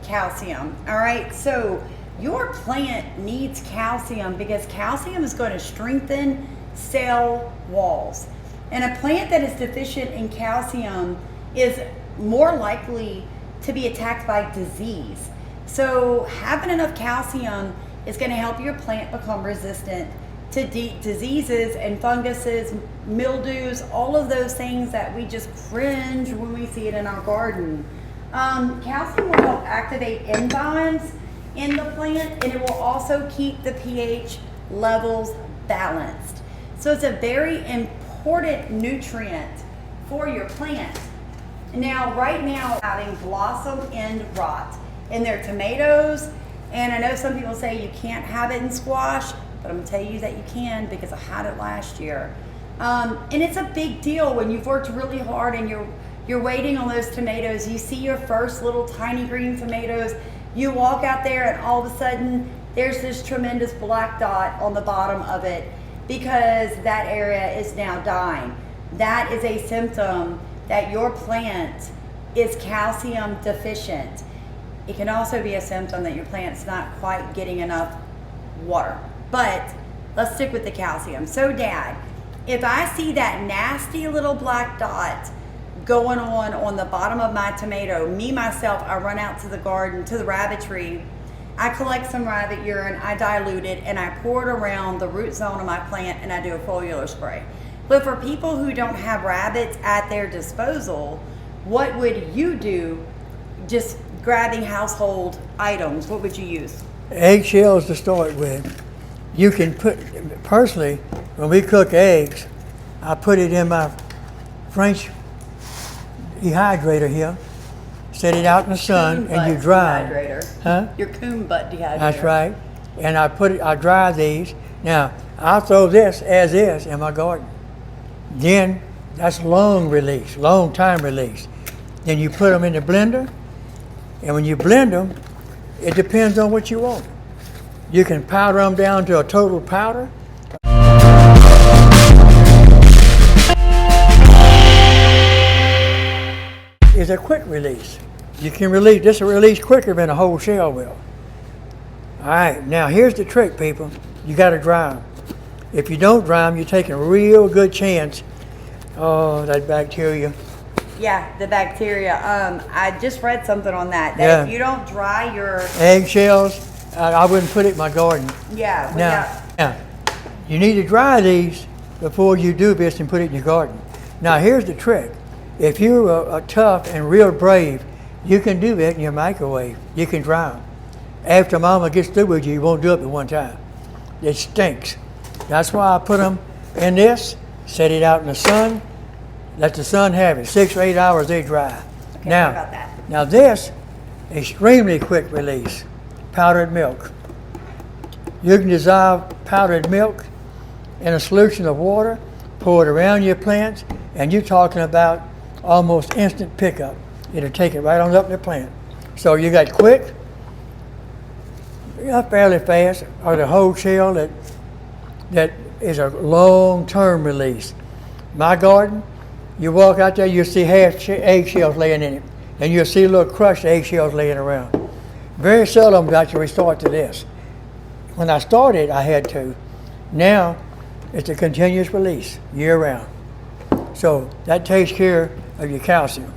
calcium. All right, so your plant needs calcium because calcium is going to strengthen cell walls. And a plant that is deficient in calcium is more likely to be attacked by disease. So having enough calcium is going to help your plant become resistant to diseases and funguses, mildews, all of those things that we just cringe when we see it in our garden. Calcium will help activate enzymes in the plant, and it will also keep the pH levels balanced. So it's a very important nutrient for your plant. Now, right now, having blossom end rot in their tomatoes, and I know some people say you can't have it in squash, but I'm gonna tell you that you can because I had it last year. And it's a big deal when you've worked really hard and you're waiting on those tomatoes. You see your first little tiny green tomatoes. You walk out there and all of a sudden there's this tremendous black dot on the bottom of it because that area is now dying. That is a symptom that your plant is calcium deficient. It can also be a symptom that your plant's not quite getting enough water. But let's stick with the calcium. So Dad, if I see that nasty little black dot going on the bottom of my tomato, myself, I run out to the garden, to the rabbitry, I collect some rabbit urine, I dilute it, and I pour it around the root zone of my plant, and I do a foliar spray. But for people who don't have rabbits at their disposal, what would you do? Just grabbing household items, what would you use? Eggshells to start with. You can put, personally, when we cook eggs, I put it in my French dehydrator here, set it out in the sun, and you dry it. Huh? Your coon butt dehydrator. That's right. And I dry these. Now, I'll throw this as is in my garden. Then, that's long release, long time release. Then you put them in the blender, and when you blend them, it depends on what you want. You can powder them down to a total powder. It's a quick release. You can release, this will release quicker than a whole shell will. All right, now here's the trick, people. You gotta dry them. If you don't dry them, you're taking a real good chance. Oh, that bacteria. Yeah, the bacteria. I just read something on that. Yeah. If you don't dry your Eggshells, I wouldn't put it in my garden. yeah, Now, you need to dry these before you do this and put it in your garden. Now, here's the trick. If you're tough and real brave, you can do that in your microwave. You can dry them. After Mama gets through with you, you won't do it at one time. It stinks. That's why I put them in this, set it out in the sun, let the sun have it. 6 or 8 hours, they dry. Okay, Now, what about that? now this, extremely quick release. Powdered milk. You can dissolve powdered milk in a solution of water, pour it around your plants, and you're talking about almost instant pickup. It'll take it right on up the plant. So you got quick, fairly fast, or the whole shell that is a long-term release. My garden, you walk out there, you'll see half eggshells laying in it, and you'll see little crushed eggshells laying around. Very seldom do I actually resort to this. When I started, I had to. Now, it's a continuous release year round. So that takes care of your calcium.